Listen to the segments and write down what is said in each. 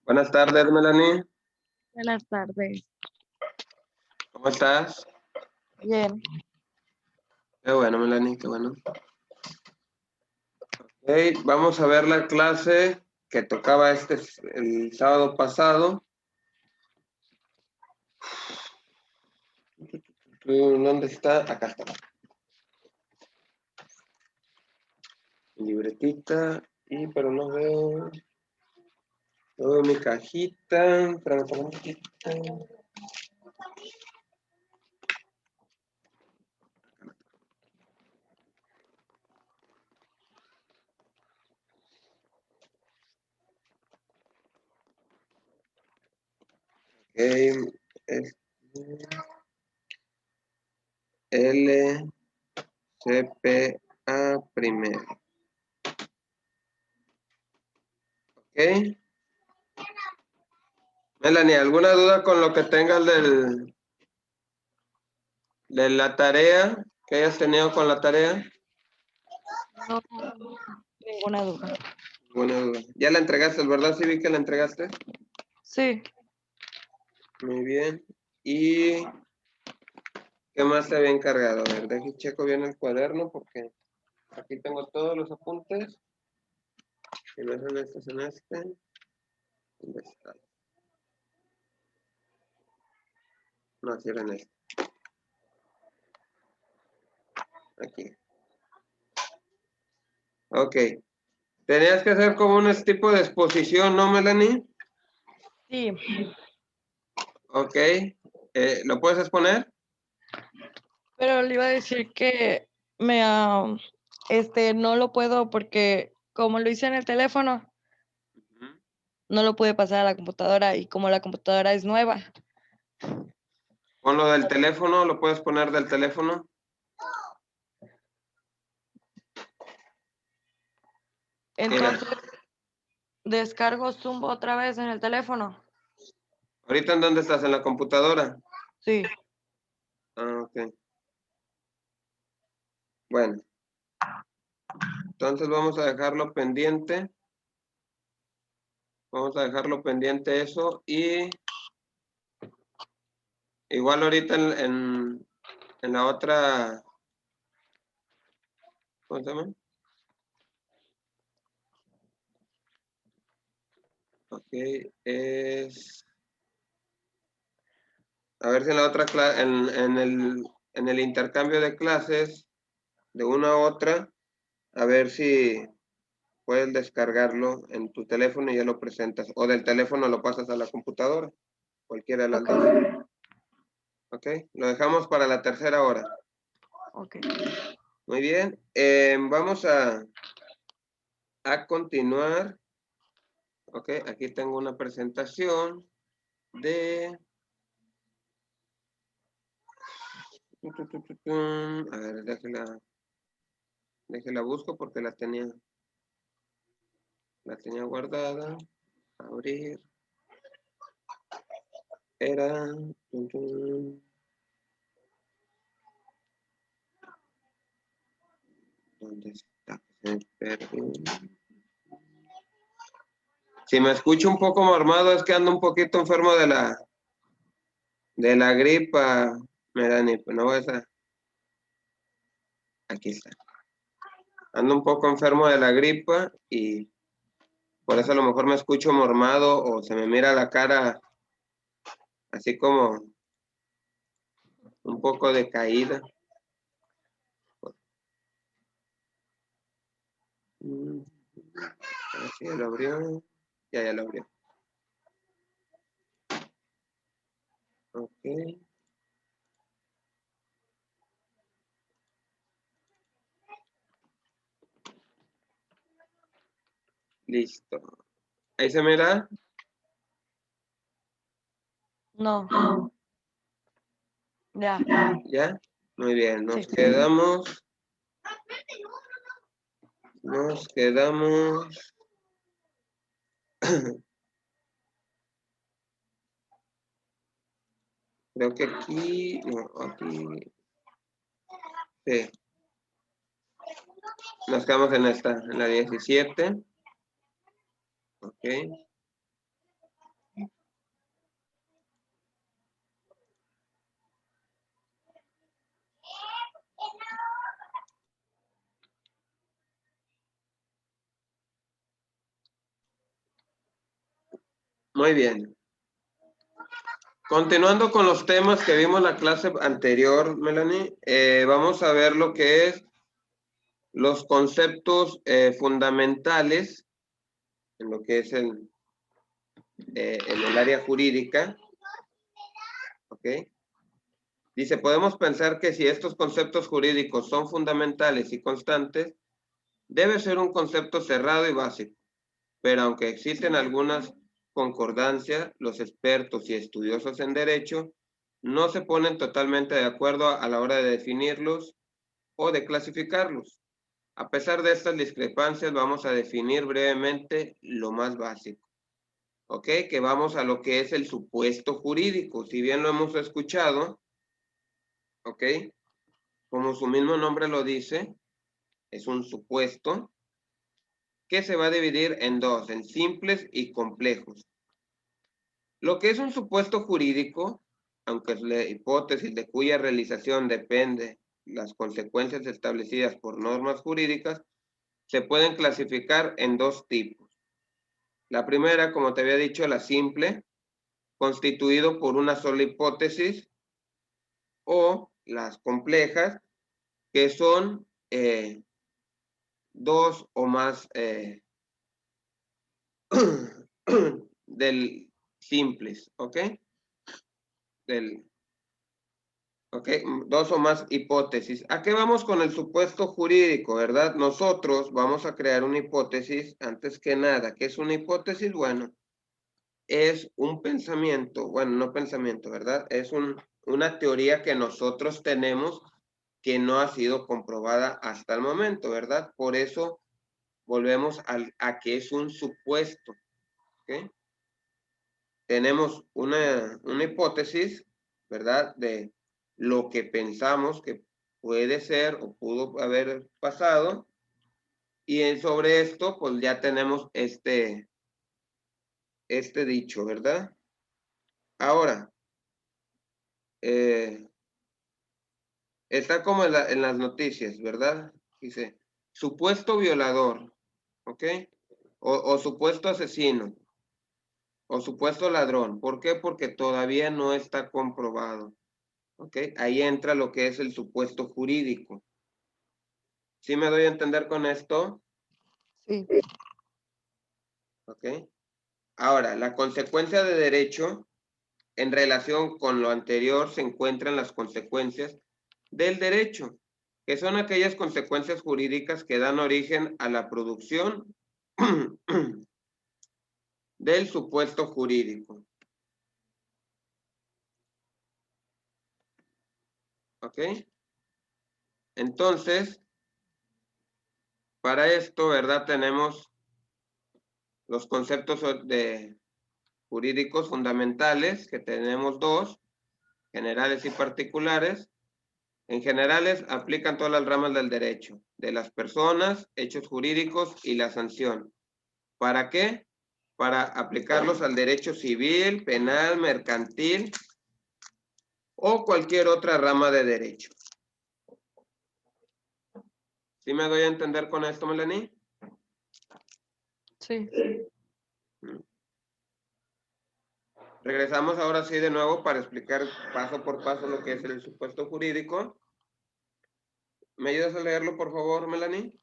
Buenas tardes, Melanie. Buenas tardes. ¿Cómo estás? Bien. Qué bueno, Melanie, qué bueno. Ok, vamos a ver la clase que tocaba el sábado pasado. ¿Dónde está? Acá está. Mi libretita. Pero no veo. No veo mi cajita. Espérame un momentito. Ok, es LCPA primero. Ok. Melanie, ¿alguna duda con lo que tengas de la tarea que hayas tenido con la tarea? No, ninguna duda. Ninguna duda. Ya la entregaste, ¿verdad? Sí vi que la entregaste. Sí. Muy bien. ¿Y qué más te había encargado? A ver, deje checo bien el cuaderno porque aquí tengo todos los apuntes. Si no son estos, son este. ¿Dónde está? No, si eran este. Aquí. Ok. Tenías que hacer como un tipo de exposición, ¿no, Melanie? Sí. Ok. ¿Lo puedes exponer? Pero le iba a decir que no lo puedo porque como lo hice en el teléfono, no lo pude pasar a la computadora y como la computadora es nueva. Con lo del teléfono, ¿lo puedes poner del teléfono? Entonces descargo Zoom otra vez en el teléfono. ¿Ahorita en dónde estás? ¿En la computadora? Sí. Ah, ok. Bueno. Entonces vamos a dejarlo pendiente. Vamos a dejarlo pendiente eso. Y igual ahorita en la otra... ¿Cómo se llama? Ok, es... A ver si en la otra clase, en el intercambio de clases de una a otra, a ver si puedes descargarlo en tu teléfono y ya lo presentas. O del teléfono lo pasas a la computadora. Cualquiera de las Ok. dos. Ok, lo dejamos para la tercera hora. Ok. Muy bien. Vamos a continuar. Ok, aquí tengo una presentación de... A ver, déjela busco porque la tenía guardada. Abrir. Era... ¿Dónde está? Si me escucho un poco mormado es que ando un poquito enfermo de la gripa, Melanie, pues no vas a... Aquí está. Ando un poco enfermo de la gripa y por eso a lo mejor me escucho mormado o se me mira la cara así como un poco decaída. Así ya lo abrió. Ya lo abrió. Ok. Listo. ¿Ahí se mira? No. Ya. ¿Ya? Muy bien. Sí. Nos quedamos. Creo que aquí. No, aquí. Sí. Nos quedamos en esta, en la 17. Ok. Muy bien. Continuando con los temas que vimos en la clase anterior, Melanie, vamos a ver lo que es los conceptos fundamentales en lo que es en el área jurídica. ¿Ok? Dice, podemos pensar que si estos conceptos jurídicos son fundamentales y constantes, debe ser un concepto cerrado y básico. Pero aunque existen algunas concordancias, los expertos y estudiosos en derecho no se ponen totalmente de acuerdo a la hora de definirlos o de clasificarlos. A pesar de estas discrepancias, vamos a definir brevemente lo más básico. ¿Ok? Que vamos a lo que es el supuesto jurídico. Si bien lo hemos escuchado, ¿ok? Como su mismo nombre lo dice, es un supuesto que se va a dividir en dos, en simples y complejos. Lo que es un supuesto jurídico, aunque es la hipótesis de cuya realización depende las consecuencias establecidas por normas jurídicas, se pueden clasificar en dos tipos. La primera, como te había dicho, la simple, constituido por una sola hipótesis, o las complejas, que son dos o más del simples, ¿ok? ¿Ok? Dos o más hipótesis. ¿A qué vamos con el supuesto jurídico, verdad? Nosotros vamos a crear una hipótesis antes que nada. ¿Qué es una hipótesis? Bueno, es un pensamiento, bueno, no pensamiento, ¿verdad? Es una teoría que nosotros tenemos que no ha sido comprobada hasta el momento, ¿verdad? Por eso volvemos a que es un supuesto, ¿ok? Tenemos una hipótesis, ¿verdad? De lo que pensamos que puede ser o pudo haber pasado. Y sobre esto, pues ya tenemos este dicho, ¿verdad? Ahora, está como en las noticias, ¿verdad? Dice, supuesto violador, ¿ok? O supuesto asesino, o supuesto ladrón. ¿Por qué? Porque todavía no está comprobado. ¿Ok? Ahí entra lo que es el supuesto jurídico. ¿Sí me doy a entender con esto? Sí. ¿Ok? Ahora, la consecuencia de derecho en relación con lo anterior se encuentran las consecuencias del derecho, que son aquellas consecuencias jurídicas que dan origen a la producción del supuesto jurídico. ¿Ok? Entonces, para esto, ¿verdad? Tenemos los conceptos jurídicos fundamentales, que tenemos dos, generales y particulares. En generales, aplican todas las ramas del derecho, de las personas, hechos jurídicos y la sanción. ¿Para qué? Para aplicarlos al derecho civil, penal, mercantil o cualquier otra rama de derecho. ¿Sí me doy a entender con esto, Melanie? Sí. Regresamos ahora sí de nuevo para explicar paso por paso lo que es el supuesto jurídico. ¿Me ayudas a leerlo, por favor, Melanie?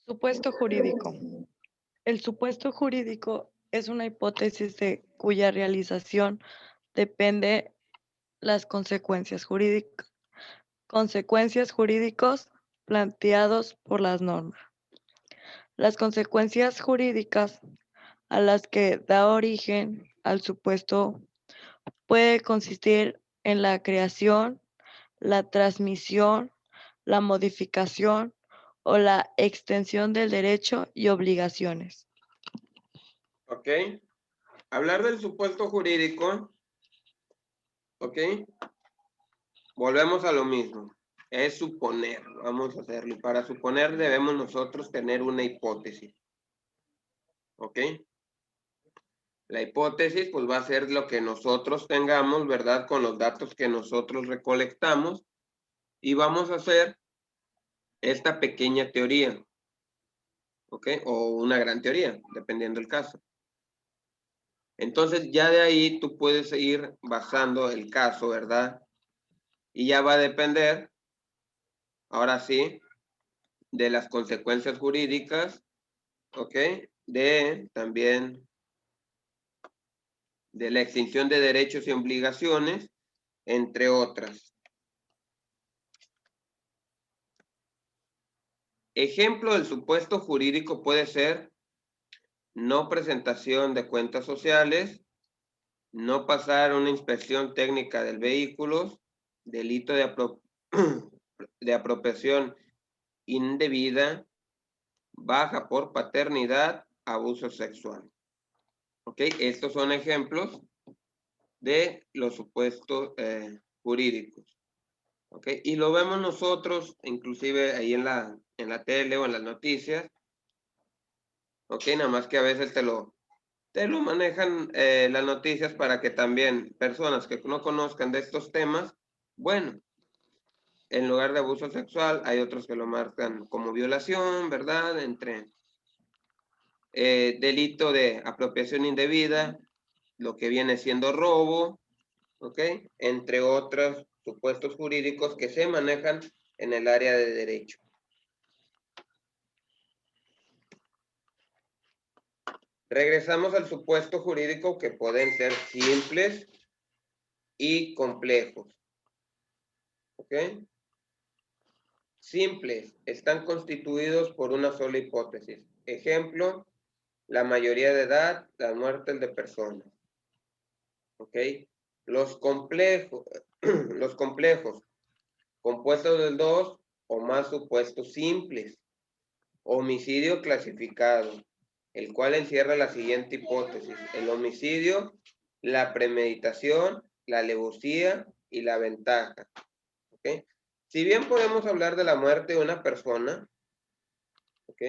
Supuesto jurídico. El supuesto jurídico es una hipótesis de cuya realización depende las consecuencias jurídicas. Consecuencias jurídicos planteados por las normas. Las consecuencias jurídicas a las que da origen al supuesto puede consistir en la creación, la transmisión, la modificación o la extensión del derecho y obligaciones. Ok. Hablar del supuesto jurídico, ok. Volvemos a lo mismo. Es suponer, vamos a hacerlo. Y para suponer debemos nosotros tener una hipótesis. ¿Ok? La hipótesis pues va a ser lo que nosotros tengamos, ¿verdad? Con los datos que nosotros recolectamos. Y vamos a hacer esta pequeña teoría. ¿Ok? O una gran teoría, dependiendo del caso. Entonces ya de ahí tú puedes ir basando el caso, ¿verdad? Y ya va a depender, ahora sí, de las consecuencias jurídicas, ¿ok? También de la extinción de derechos y obligaciones, entre otras. Ejemplo del supuesto jurídico puede ser no presentación de cuentas sociales, no pasar una inspección técnica del vehículo, delito de, de apropiación indebida, baja por paternidad, abuso sexual. ¿Ok? Estos son ejemplos de los supuestos jurídicos. ¿Ok? Y lo vemos nosotros, inclusive ahí en la tele o en las noticias. ¿Ok? Nada más que a veces te lo manejan las noticias para que también personas que no conozcan de estos temas, bueno, en lugar de abuso sexual, hay otros que lo marcan como violación, ¿verdad? Entre delito de apropiación indebida, lo que viene siendo robo, ¿ok? Entre otros supuestos jurídicos que se manejan en el área de derecho. Regresamos al supuesto jurídico que pueden ser simples y complejos. ¿Ok? Simples, están constituidos por una sola hipótesis. Ejemplo, la mayoría de edad, las muertes de personas. ¿Ok? Los complejos, compuestos de dos o más supuestos simples. Homicidio clasificado, el cual encierra la siguiente hipótesis. El homicidio, la premeditación, la alevosía y la ventaja. ¿Ok? Si bien podemos hablar de la muerte de una persona, ¿ok?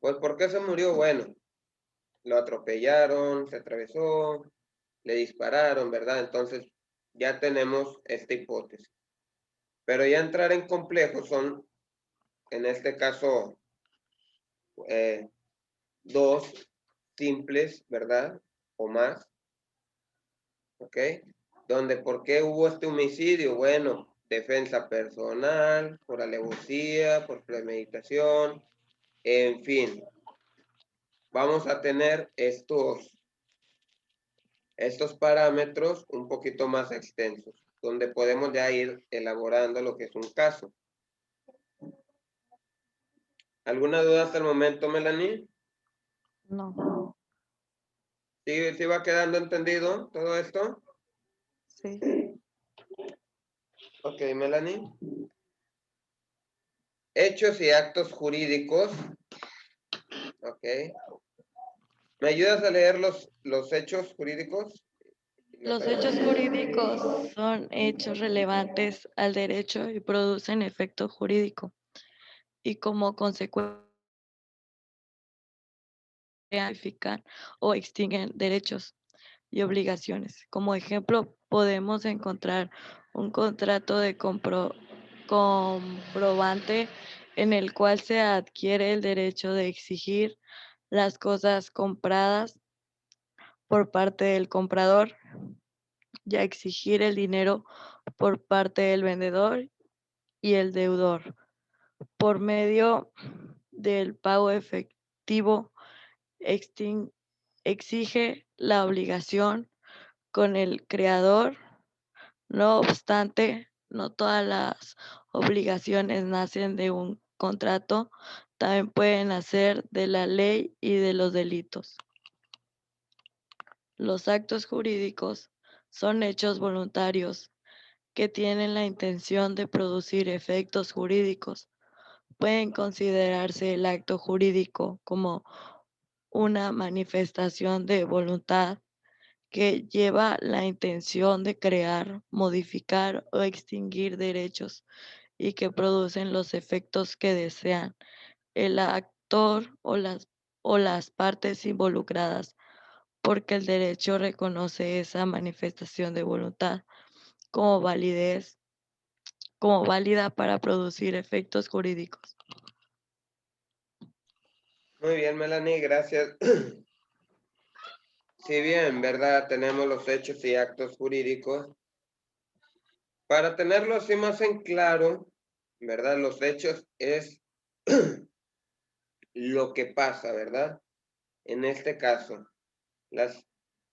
Pues ¿por qué se murió? Bueno, lo atropellaron, se atravesó, le dispararon, ¿verdad? Entonces ya tenemos esta hipótesis. Pero ya entrar en complejos son, en este caso, dos simples, ¿verdad? O más, ¿ok? Donde, ¿por qué hubo este homicidio? Bueno, defensa personal, por alevosía, por premeditación, en fin. Vamos a tener estos parámetros un poquito más extensos, donde podemos ya ir elaborando lo que es un caso. ¿Alguna duda hasta el momento, Melanie? No. ¿Sí va quedando entendido todo esto? Sí. Ok, Melanie. Hechos y actos jurídicos. Ok. ¿Me ayudas a leer los hechos jurídicos? Los hechos jurídicos son hechos relevantes al derecho y producen efecto jurídico y como consecuencia modifican o extinguen derechos y obligaciones. Como ejemplo, podemos encontrar un contrato de comprobante en el cual se adquiere el derecho de exigir las cosas compradas por parte del comprador y a exigir el dinero por parte del vendedor y el deudor por medio del pago efectivo exige la obligación con el creador. No obstante, no todas las obligaciones nacen de un contrato, también pueden nacer de la ley y de los delitos. Los actos jurídicos son hechos voluntarios que tienen la intención de producir efectos jurídicos. Pueden considerarse el acto jurídico como una manifestación de voluntad que lleva la intención de crear, modificar o extinguir derechos y que producen los efectos que desean el actor o las partes involucradas, porque el derecho reconoce esa manifestación de voluntad como válida para producir efectos jurídicos. Muy bien, Melanie, gracias. Si bien, ¿verdad? Tenemos los hechos y actos jurídicos. Para tenerlo así más en claro, ¿verdad? Los hechos es lo que pasa, ¿verdad? En este caso,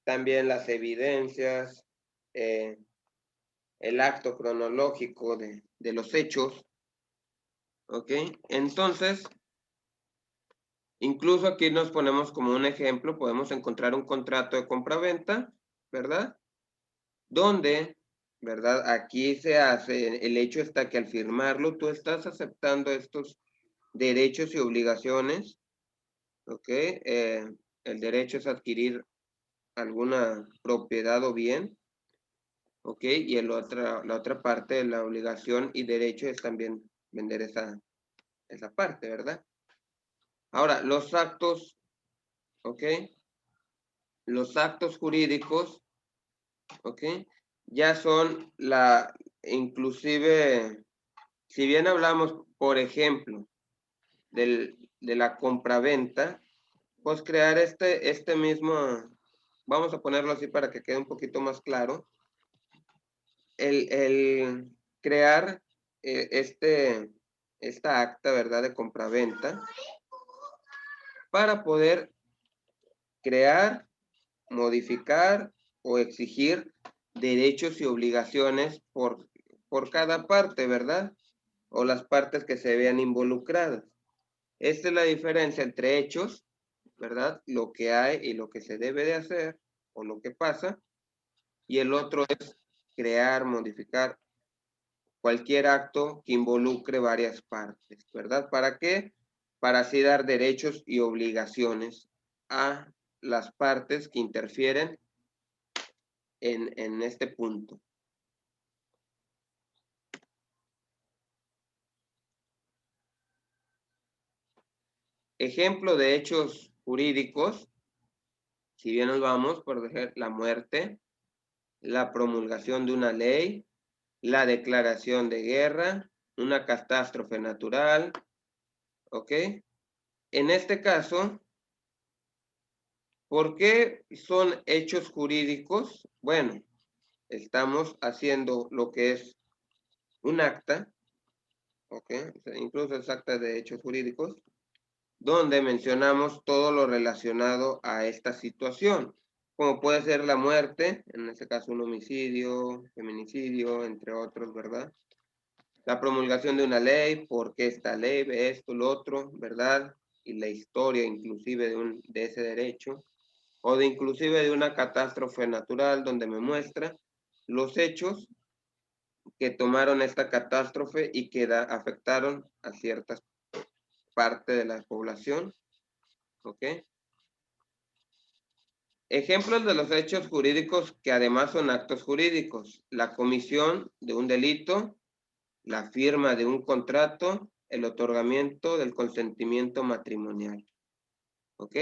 también las evidencias, eh, el acto cronológico de los hechos, ¿ok? Entonces, incluso aquí nos ponemos como un ejemplo, podemos encontrar un contrato de compraventa, ¿verdad? Donde, ¿verdad? Aquí se hace, el hecho está que al firmarlo tú estás aceptando estos derechos y obligaciones, ¿ok? El derecho es adquirir alguna propiedad o bien, ¿ok? Y la otra parte de la obligación y derecho es también vender esa parte, ¿verdad? Ahora, los actos, ¿ok? Los actos jurídicos, ¿ok? Ya son inclusive, si bien hablamos, por ejemplo, de la compraventa, pues crear este mismo, vamos a ponerlo así para que quede un poquito más claro, el crear esta acta, ¿verdad?, de compraventa para poder crear, modificar o exigir derechos y obligaciones por cada parte, ¿verdad? O las partes que se vean involucradas. Esta es la diferencia entre hechos, ¿verdad? Lo que hay y lo que se debe de hacer o lo que pasa. Y el otro es crear, modificar cualquier acto que involucre varias partes, ¿verdad? ¿Para qué? Para así dar derechos y obligaciones a las partes que interfieren en este punto. Ejemplo de hechos jurídicos, si bien nos vamos por ejemplo, la muerte, la promulgación de una ley, la declaración de guerra, una catástrofe natural, ¿ok? En este caso, ¿por qué son hechos jurídicos? Bueno, estamos haciendo lo que es un acta, ¿ok? Incluso es acta de hechos jurídicos, donde mencionamos todo lo relacionado a esta situación, como puede ser la muerte, en este caso un homicidio, feminicidio, entre otros, ¿verdad? La promulgación de una ley, por qué esta ley, esto, lo otro, ¿verdad? Y la historia inclusive de ese derecho, o de inclusive de una catástrofe natural donde me muestra los hechos que tomaron esta catástrofe y que afectaron a ciertas partes de la población, ¿ok? Ejemplos de los hechos jurídicos que además son actos jurídicos: la comisión de un delito, la firma de un contrato, el otorgamiento del consentimiento matrimonial, ¿ok?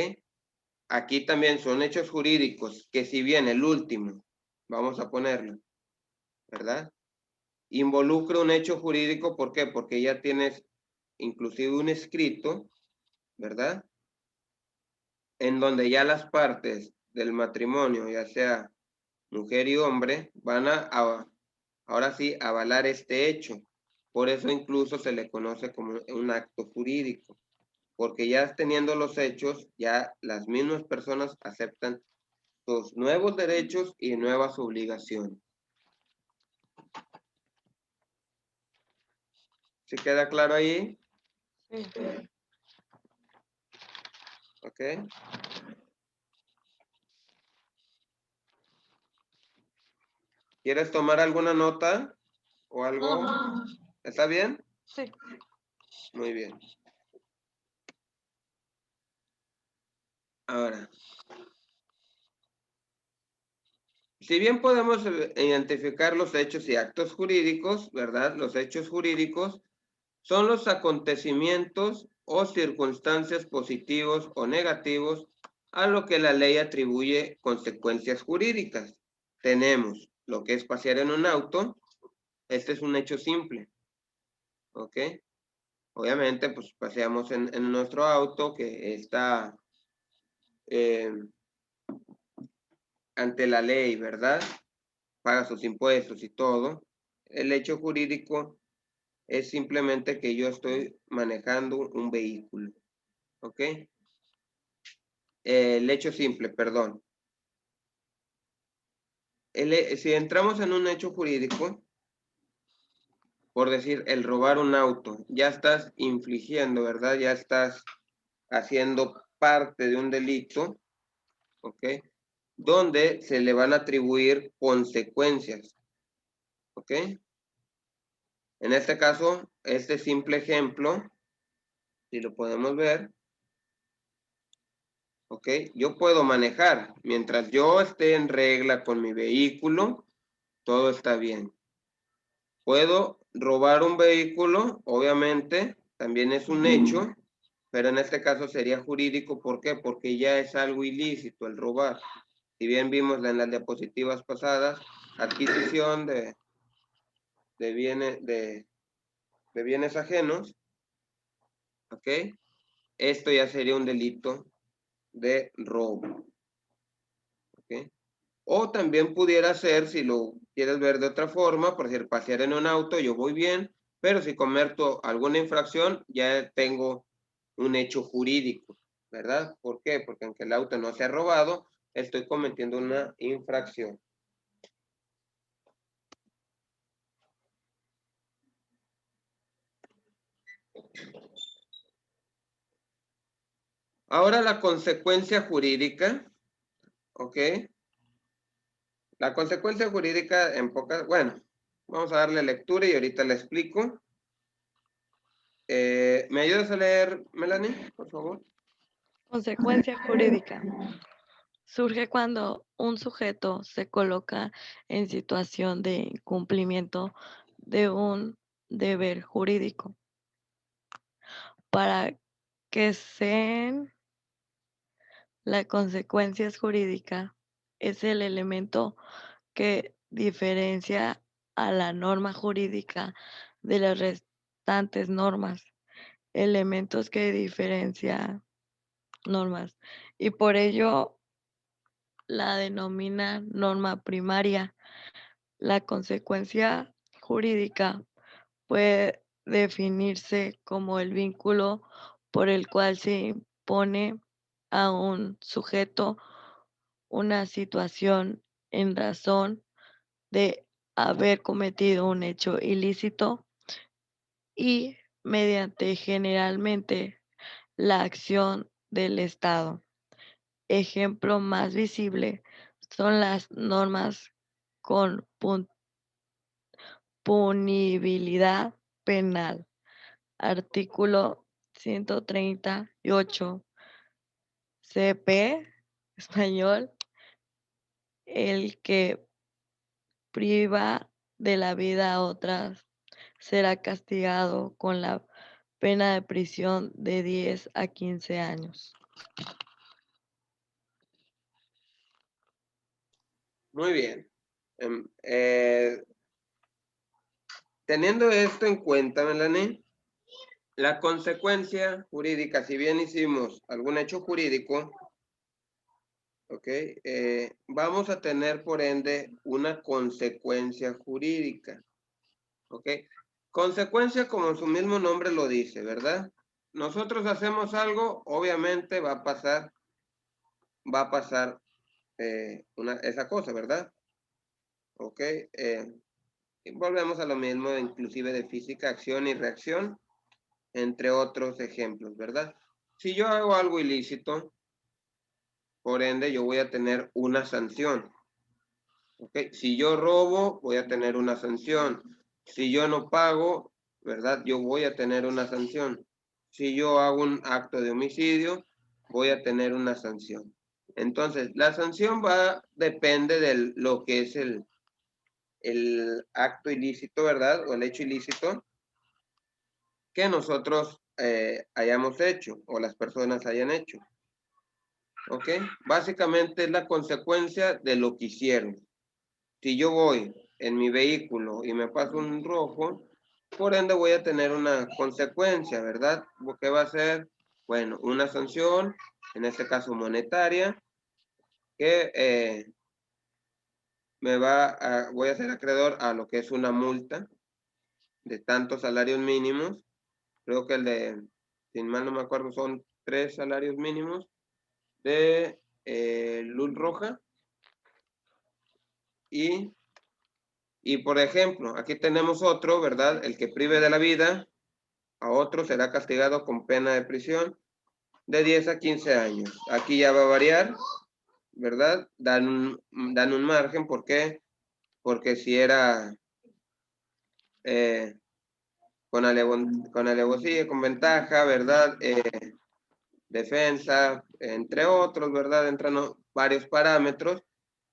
Aquí también son hechos jurídicos que, si bien el último, vamos a ponerlo, ¿verdad? Involucra un hecho jurídico, ¿por qué? Porque ya tienes inclusive un escrito, ¿verdad? En donde ya las partes del matrimonio, ya sea mujer y hombre, van ahora sí, avalar este hecho. Por eso incluso se le conoce como un acto jurídico, porque ya teniendo los hechos, ya las mismas personas aceptan sus nuevos derechos y nuevas obligaciones. ¿Sí queda claro ahí? Sí. ¿Ok? ¿Quieres tomar alguna nota o algo? No. ¿Está bien? Sí. Muy bien. Ahora, si bien podemos identificar los hechos y actos jurídicos, ¿verdad? Los hechos jurídicos son los acontecimientos o circunstancias positivos o negativos a lo que la ley atribuye consecuencias jurídicas. Tenemos lo que es pasear en un auto. Este es un hecho simple, ¿ok? Obviamente, pues paseamos en nuestro auto que está ante la ley, ¿verdad? Paga sus impuestos y todo. El hecho jurídico es simplemente que yo estoy manejando un vehículo, ¿ok? El hecho simple, perdón. Si entramos en un hecho jurídico, por decir, el robar un auto, ya estás infligiendo, ¿verdad? Ya estás haciendo parte de un delito, ¿ok? Donde se le van a atribuir consecuencias, ¿ok? En este caso, este simple ejemplo, si lo podemos ver, ¿ok? Yo puedo manejar. Mientras yo esté en regla con mi vehículo, todo está bien. Puedo robar un vehículo, obviamente, también es un hecho, pero en este caso sería jurídico. ¿Por qué? Porque ya es algo ilícito el robar. Si bien vimos en las diapositivas pasadas, adquisición de bienes ajenos, ¿ok? Esto ya sería un delito de robo, ¿ok? O también pudiera ser, si lo quieres ver de otra forma, por decir, pasear en un auto, yo voy bien, pero si cometo alguna infracción, ya tengo un hecho jurídico, ¿verdad? ¿Por qué? Porque aunque el auto no se ha robado, estoy cometiendo una infracción. Ahora la consecuencia jurídica, ¿ok? La consecuencia jurídica en pocas, bueno, vamos a darle lectura y ahorita le explico. ¿Me ayudas a leer, Melanie, por favor? Consecuencia jurídica. Surge cuando un sujeto se coloca en situación de incumplimiento de un deber jurídico. Para que sean la consecuencia jurídica es el elemento que diferencia a la norma jurídica de las restantes normas, elementos que diferencian normas, y por ello la denomina norma primaria. La consecuencia jurídica puede definirse como el vínculo por el cual se impone a un sujeto una situación en razón de haber cometido un hecho ilícito y mediante generalmente la acción del Estado. Ejemplo más visible son las normas con punibilidad penal. Artículo 138 CP español, el que priva de la vida a otras será castigado con la pena de prisión de 10 a 15 años. Muy bien. Teniendo esto en cuenta, Melanie, la consecuencia jurídica, si bien hicimos algún hecho jurídico, ¿ok? Vamos a tener, por ende, una consecuencia jurídica, ¿ok? Consecuencia, como su mismo nombre lo dice, ¿verdad? Nosotros hacemos algo, obviamente va a pasar esa cosa, ¿verdad? ¿Ok? Y volvemos a lo mismo, inclusive de física, acción y reacción, entre otros ejemplos, ¿verdad? Si yo hago algo ilícito, por ende yo voy a tener una sanción. ¿Ok? Si yo robo, voy a tener una sanción. Si yo no pago, ¿verdad? Yo voy a tener una sanción. Si yo hago un acto de homicidio, voy a tener una sanción. Entonces, la sanción depende de lo que es el acto ilícito, ¿verdad? O el hecho ilícito que nosotros hayamos hecho o las personas hayan hecho. ¿Ok? Básicamente es la consecuencia de lo que hicieron. Si yo voy en mi vehículo y me paso un rojo, por ende voy a tener una consecuencia, ¿verdad? ¿Qué va a ser? Bueno, una sanción, en este caso monetaria, que voy a ser acreedor a lo que es una multa de tantos salarios mínimos. Creo que el de, sin mal no me acuerdo, son 3 salarios mínimos de luz roja. Y por ejemplo, aquí tenemos otro, ¿verdad? El que prive de la vida a otro será castigado con pena de prisión de 10 a 15 años. Aquí ya va a variar, ¿verdad? Dan un margen, ¿por qué? Porque si era con alevosía, con ventaja, ¿verdad? Defensa, entre otros, ¿verdad? Entran varios parámetros,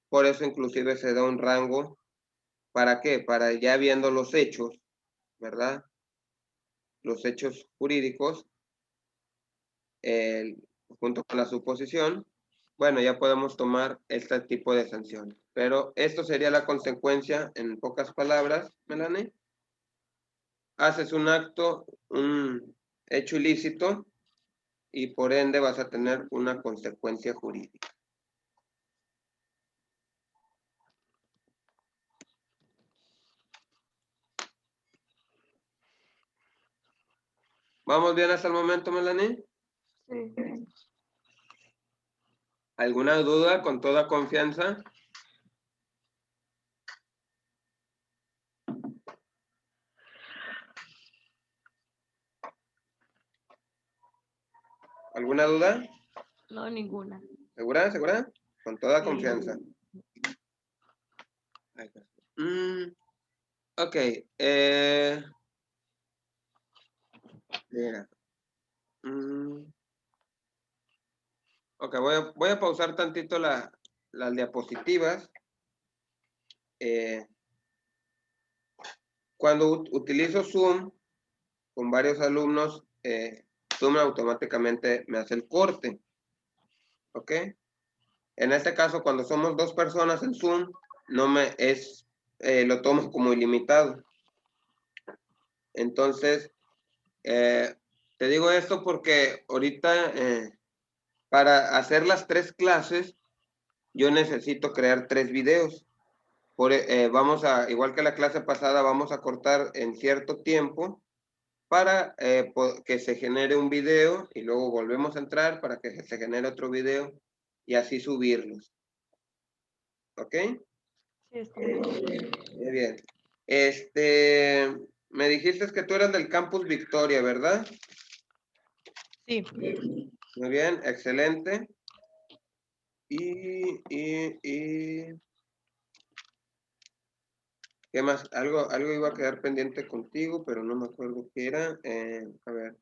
por eso inclusive se da un rango. ¿Para qué? Para ya viendo los hechos, ¿verdad? Los hechos jurídicos, junto con la suposición, bueno, ya podemos tomar este tipo de sanciones. Pero esto sería la consecuencia, en pocas palabras, Melanie. Haces un acto, un hecho ilícito, y por ende vas a tener una consecuencia jurídica. ¿Vamos bien hasta el momento, Melanie? Sí. ¿Alguna duda? Con toda confianza. ¿Alguna duda? No, ninguna. ¿Segura? ¿Segura? Con toda Sí. confianza. Ok. Mira. Ok, voy a pausar tantito las diapositivas. Cuando utilizo Zoom con varios alumnos, Zoom automáticamente me hace el corte. ¿Ok? En este caso, cuando somos 2 personas en Zoom, lo tomo como ilimitado. Entonces, te digo esto porque ahorita, para hacer las 3 clases, yo necesito crear 3 videos. Igual que la clase pasada, vamos a cortar en cierto tiempo para que se genere un video y luego volvemos a entrar para que se genere otro video y así subirlos. ¿Ok? Sí, está bien. Muy bien. Me dijiste que tú eras del Campus Victoria, ¿verdad? Sí. Muy bien, excelente. ¿Qué más? Algo iba a quedar pendiente contigo, pero no me acuerdo qué era. A ver.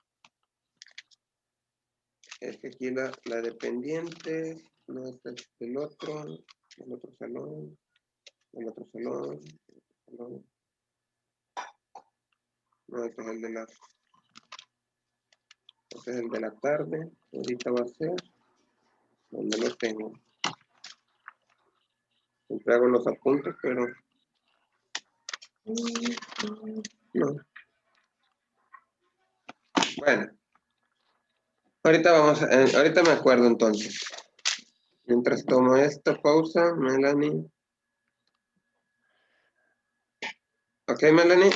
Es que aquí la de pendientes, no está el otro salón, el otro salón, no, este es este es el de la tarde, ahorita va a ser, donde lo tengo. Siempre hago los apuntes, pero no. Bueno, ahorita me acuerdo entonces. Mientras tomo esta pausa, Melanie. Ok, Melanie.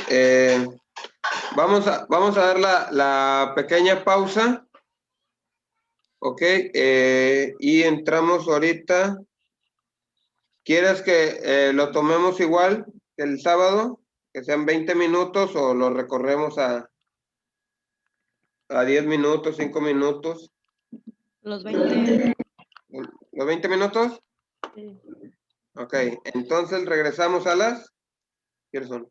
Vamos a dar la pequeña pausa. Ok, y entramos ahorita. ¿Quieres que lo tomemos igual que el sábado? Que sean 20 minutos o lo recorremos a 10 minutos, 5 minutos. Los 20. ¿Los 20 minutos? Sí. Ok, entonces regresamos a las... ¿Qué son?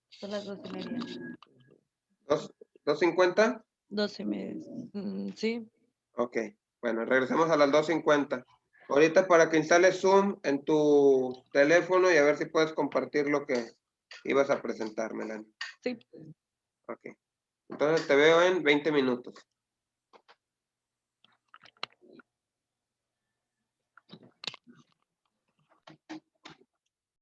Son las 2:30. ¿2:50? 2:30. Sí. Ok, bueno, regresamos a las 2:50. Ahorita para que instales Zoom en tu teléfono y a ver si puedes compartir lo que ibas a presentar, Melanie. Sí. Ok, entonces te veo en 20 minutos.